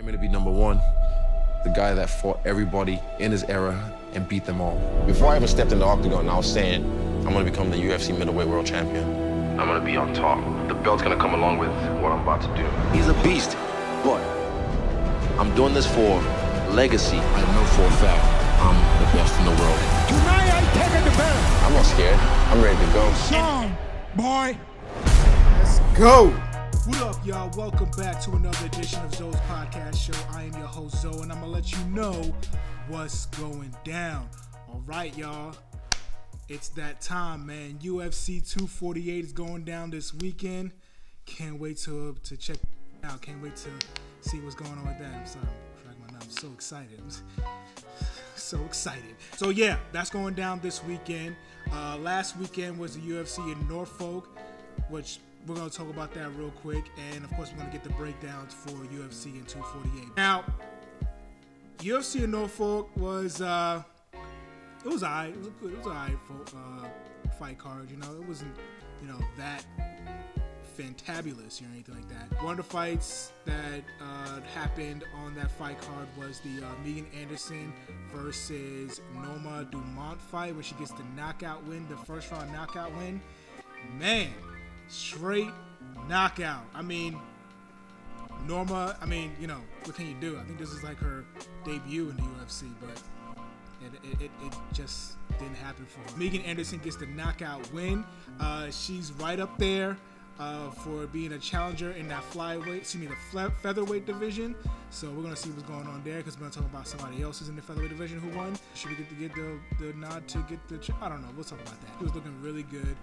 came in to be number one, the guy that fought everybody in his era and beat them all. Before I even stepped in the octagon, I was saying, I'm gonna become the UFC middleweight world champion. I'm gonna be on top. The belt's gonna come along with what I'm about to do. He's a beast, but I'm doing this for legacy. I know for a fact I'm the best in the world. Tonight I take it to bed. I'm not scared. I'm ready to go. Song, boy. Let's go. What up, y'all? Welcome back to another edition of Zoe's Podcast Show. I am your host, Zoe, and I'm going to let you know what's going down. All right, y'all. It's that time, man. UFC 248 is going down this weekend. Can't wait to check it out. Can't wait to see what's going on with that. I'm sorry. I'm so excited. So excited. So, yeah, that's going down this weekend. Last weekend was the UFC in Norfolk, which we're going to talk about that real quick. And, of course, we're going to get the breakdowns for UFC in 248. Now, UFC in Norfolk was, it was all right. It was all right for fight card. You know, it wasn't, that fantabulous or anything like that. One of the fights that happened on that fight card was the Megan Anderson versus Norma Dumont fight, where she gets the knockout win, the first round knockout win. Man, straight knockout. I mean, Norma, what can you do? I think this is like her debut in the UFC, but it just didn't happen for her. Megan Anderson gets the knockout win. She's right up there for being a challenger in that the featherweight division. So we're gonna see what's going on there, because we're gonna talk about somebody else who's in the featherweight division who won. Should we get the nod to get the? I don't know. We'll talk about that. She was looking really good.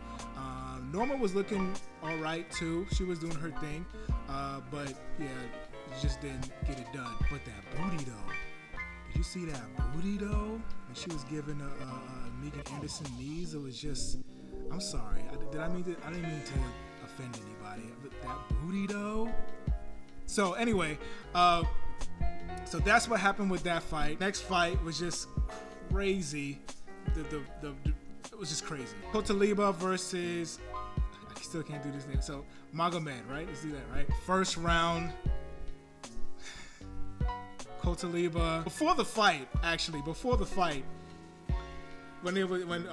Norma was looking all right too. She was doing her thing, but yeah, just didn't get it done. But that booty though. Did you see that booty though? When she was giving Megan Anderson knees, it was just. I'm sorry. I didn't mean to offend anybody. But that booty though. So anyway, so that's what happened with that fight. Next fight was just crazy. It was just crazy. Kotaliba versus, I still can't do this name. So Magomed, right? Let's do that, right? First round. Kotaliba. Before the fight, when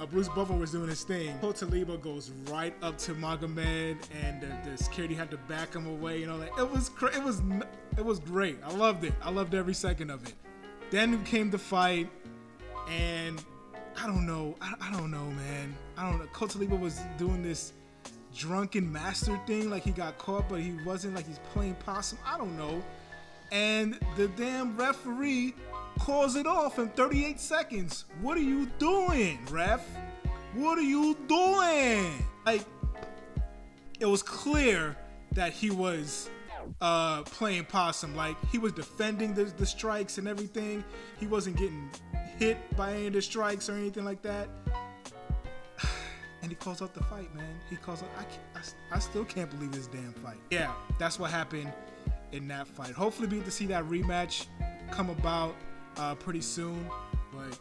Bruce Buffer was doing his thing, Kotaliba goes right up to Magomed, and the security had to back him away. It was great. I loved it. I loved every second of it. Then came the fight, and I don't know, man. I don't know. Kotaliba was doing this drunken master thing, like he got caught, but he wasn't, like he's playing possum. I don't know. And the damn referee calls it off in 38 seconds. What are you doing, ref? What are you doing? Like, it was clear that he was playing possum. Like, he was defending the strikes and everything. He wasn't getting hit by any of the strikes or anything like that. And he calls out the fight, man. He calls out. I still can't believe this damn fight. Yeah, that's what happened in that fight. Hopefully we get to see that rematch come about pretty soon, but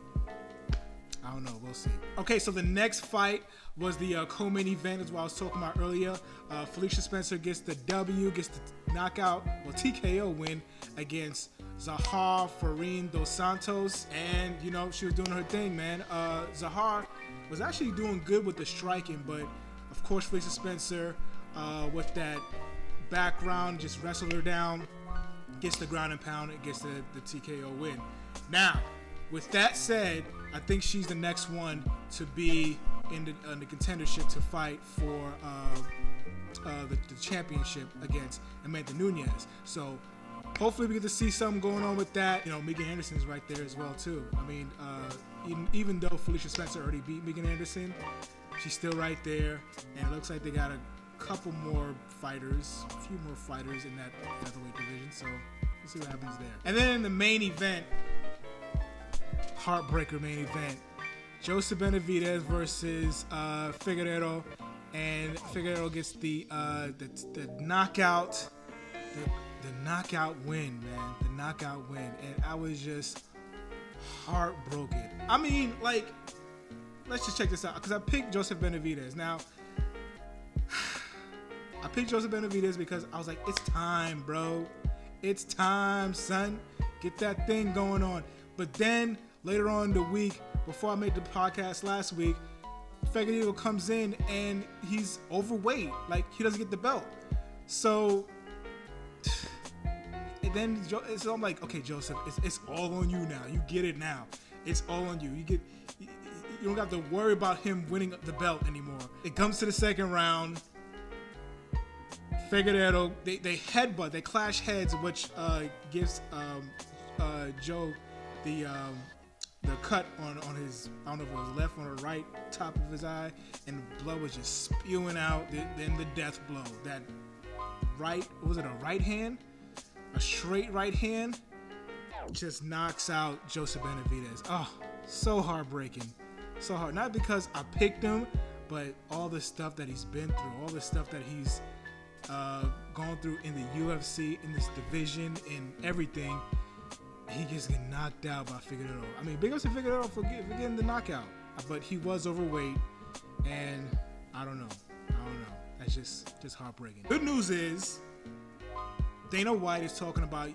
I don't know. We'll see. Okay, so the next fight was the co-main event, as what I was talking about earlier. Felicia Spencer gets the W, gets the knockout, TKO win against Zahar Farin dos Santos, and she was doing her thing, man. Zahar was actually doing good with the striking, but of course Felicia Spencer with that background just wrestled her down, gets the ground and pound, and gets the TKO win. Now, with that said, I think she's the next one to be in the contendership to fight for the championship against Amanda Nunes. So hopefully we get to see something going on with that. Megan Anderson is right there as well too. I mean, even though Felicia Spencer already beat Megan Anderson, she's still right there, and it looks like they got a few more fighters in that featherweight division, so we'll see what happens there. And then in the main event, heartbreaker main event, Joseph Benavidez versus Figueiredo, and Figueiredo gets the knockout, the knockout win, man, the knockout win, and I was just heartbroken. I mean, like, let's just check this out, because I picked Joseph Benavidez. Now, I picked Joseph Benavidez because I was like, it's time, bro. It's time, son. Get that thing going on. But then later on in the week, before I made the podcast last week, Figueiredo comes in and he's overweight. Like, he doesn't get the belt. So, and then so I'm like, okay, Joseph, it's all on you now. You get it now. It's all on you. You don't have to worry about him winning the belt anymore. It comes to the second round. Figueiredo, they headbutt, they clash heads, which gives Joe the cut on his, I don't know if it was left or the right top of his eye, and the blood was just spewing out. Then the death blow. That right, was it a right hand? A straight right hand just knocks out Joseph Benavidez. Oh, so heartbreaking. So hard. Not because I picked him, but all the stuff that he's been through, all the stuff that he's gone through in the UFC, in this division, in everything. He gets knocked out by Figueiredo. I mean, big ups to Figueiredo for getting the knockout. But he was overweight, and I don't know. That's just heartbreaking. Good news is Dana White is talking about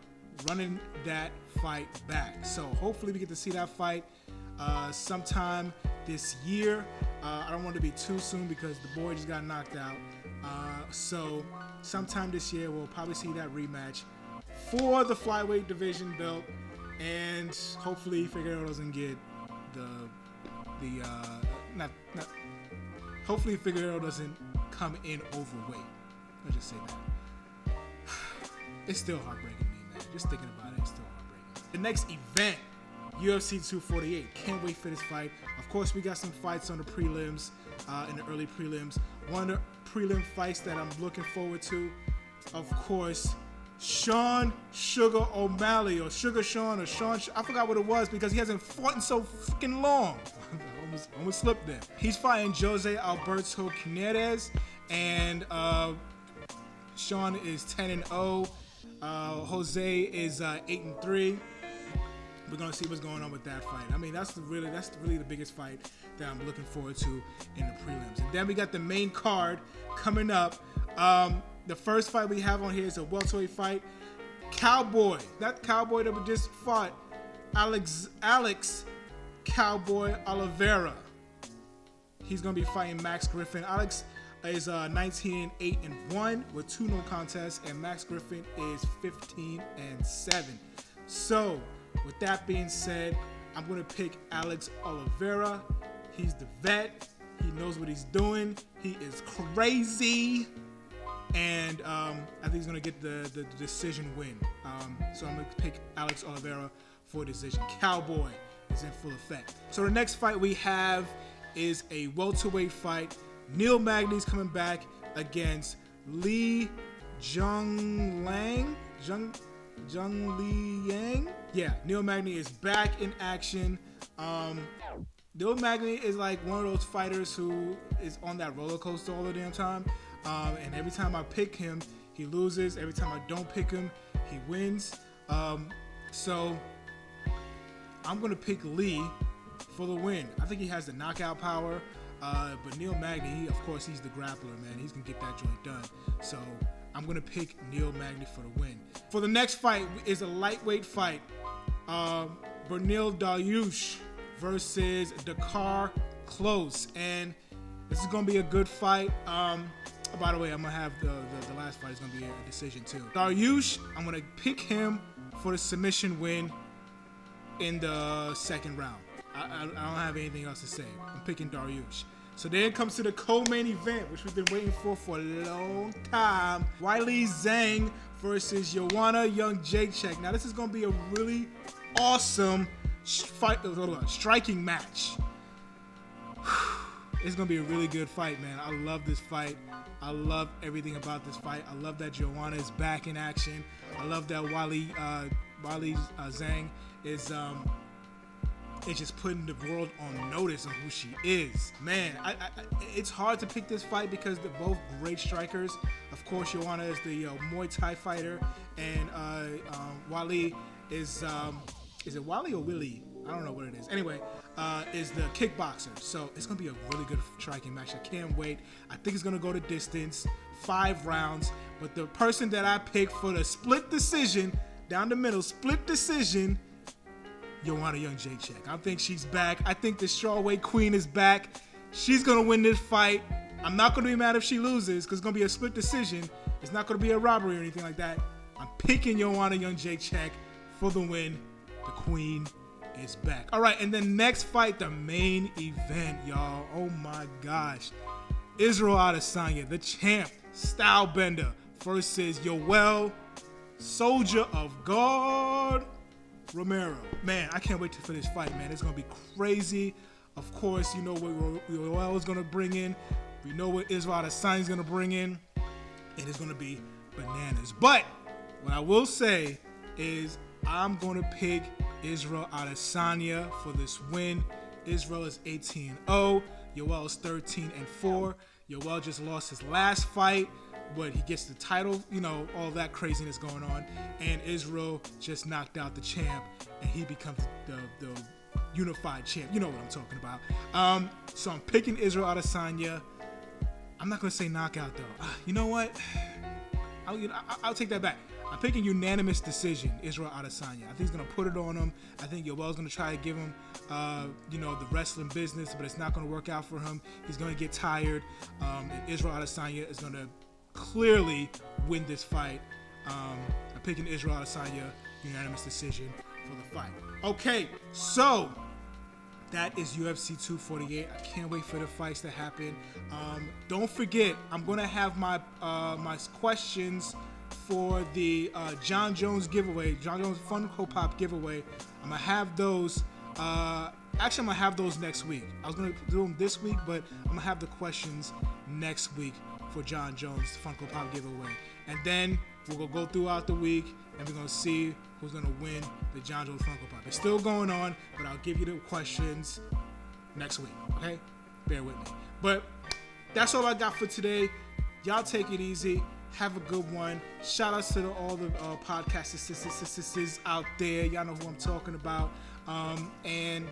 running that fight back. So hopefully we get to see that fight sometime this year. I don't want to be too soon because the boy just got knocked out. So sometime this year we'll probably see that rematch for the flyweight division belt, and hopefully Figueiredo doesn't get hopefully Figueiredo doesn't come in overweight. Let's just say that. It's still heartbreaking to me, man. Just thinking about it, it's still heartbreaking. The next event, UFC 248. Can't wait for this fight. Of course, we got some fights on the prelims, in the early prelims. One of the prelim fights that I'm looking forward to, of course, Sean Sugar O'Malley, or Sugar Sean, or Sean, I forgot what it was because he hasn't fought in so freaking long. I almost slipped there. He's fighting Jose Alberto Quinierez, and Sean is 10-0. Jose is 8-3. We're gonna see what's going on with that fight. I mean, that's really the biggest fight that I'm looking forward to in the prelims. And then we got the main card coming up. The first fight we have on here is a welterweight fight. Cowboy, that Cowboy that we just fought, Alex Cowboy Oliveira. He's gonna be fighting Max Griffin. Alex is 19-8-1 with 2 no contests, and Max Griffin is 15-7. So, with that being said, I'm going to pick Alex Oliveira. He's the vet. He knows what he's doing. He is crazy. And I think he's going to get the decision win. So I'm going to pick Alex Oliveira for decision. Cowboy is in full effect. So the next fight we have is a welterweight fight. Neil Magny's coming back against Li Jungliang. Yeah, Neil Magny is back in action. Neil Magny is like one of those fighters who is on that roller coaster all the damn time. And every time I pick him, he loses. Every time I don't pick him, he wins. So I'm going to pick Lee for the win. I think he has the knockout power. But Neil Magny, of course, he's the grappler, man. He's going to get that joint done. So I'm going to pick Neil Magny for the win. For the next fight is a lightweight fight. Bernil Dariush versus Dakar Close. And this is going to be a good fight. By the way, I'm going to have the last fight is going to be a decision too. Dariush, I'm going to pick him for the submission win in the second round. I don't have anything else to say. I'm picking Dariush. So then it comes to the co-main event, which we've been waiting for a long time. Weili Zhang versus Joanna Jędrzejczyk. Now this is going to be a really awesome striking match. It's going to be a really good fight, man. I love this fight. I love everything about this fight. I love that Joanna is back in action. I love that Weili Zhang is just putting the world on notice of who she is. Man, it's hard to pick this fight because they're both great strikers. Of course, Joanna is the Muay Thai fighter, and Weili is it Weili or Willie? I don't know what it is. Anyway, is the kickboxer. So it's going to be a really good striking match. I can't wait. I think it's going to go to distance, 5 rounds. But the person that I picked for the split decision, down the middle, split decision, Joanna Jędrzejczyk. I think she's back. I think the strawweight queen is back. She's going to win this fight. I'm not going to be mad if she loses because it's going to be a split decision. It's not going to be a robbery or anything like that. I'm picking Joanna Jędrzejczyk for the win. The queen is back. All right, and then next fight, the main event, y'all. Oh my gosh. Israel Adesanya, the champ, style bender, versus Yoel, Soldier of God, Romero. Man, I can't wait for this fight, man. It's going to be crazy. Of course, you know what Yoel is going to bring in. We know what Israel Adesanya is going to bring in. It is going to be bananas. But what I will say is I'm going to pick Israel Adesanya for this win. Israel is 18-0. Yoel is 13-4. Yoel just lost his last fight, but he gets the title, you know, all that craziness going on. And Israel just knocked out the champ, and he becomes the unified champ. You know what I'm talking about. So I'm picking Israel Adesanya. I'm not going to say knockout, though. You know what? I'll take that back. I'm picking unanimous decision, Israel Adesanya. I think he's going to put it on him. I think Yoel's going to try to give him, the wrestling business, but it's not going to work out for him. He's going to get tired. And Israel Adesanya is going to clearly win this fight. I'm picking Israel Adesanya, unanimous decision for the fight. Okay, so that is UFC 248. I can't wait for the fights to happen. Don't forget, I'm going to have my questions for the John Jones giveaway, John Jones Funko Pop giveaway. I'm going to have those. Actually, I'm going to have those next week. I was going to do them this week, but I'm going to have the questions next week for John Jones Funko Pop giveaway. And then we're going to go throughout the week, and we're going to see who's going to win the John Jones Funko Pop. It's still going on, but I'll give you the questions next week, okay? Bear with me. But that's all I got for today. Y'all take it easy. Have a good one. Shout outs to all the podcasters out there. Y'all know who I'm talking about. And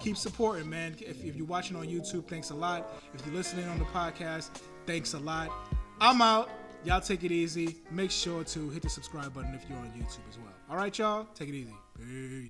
keep supporting, man. If you're watching on YouTube, thanks a lot. If you're listening on the podcast, thanks a lot. I'm out. Y'all take it easy. Make sure to hit the subscribe button if you're on YouTube as well. All right, y'all? Take it easy. Peace.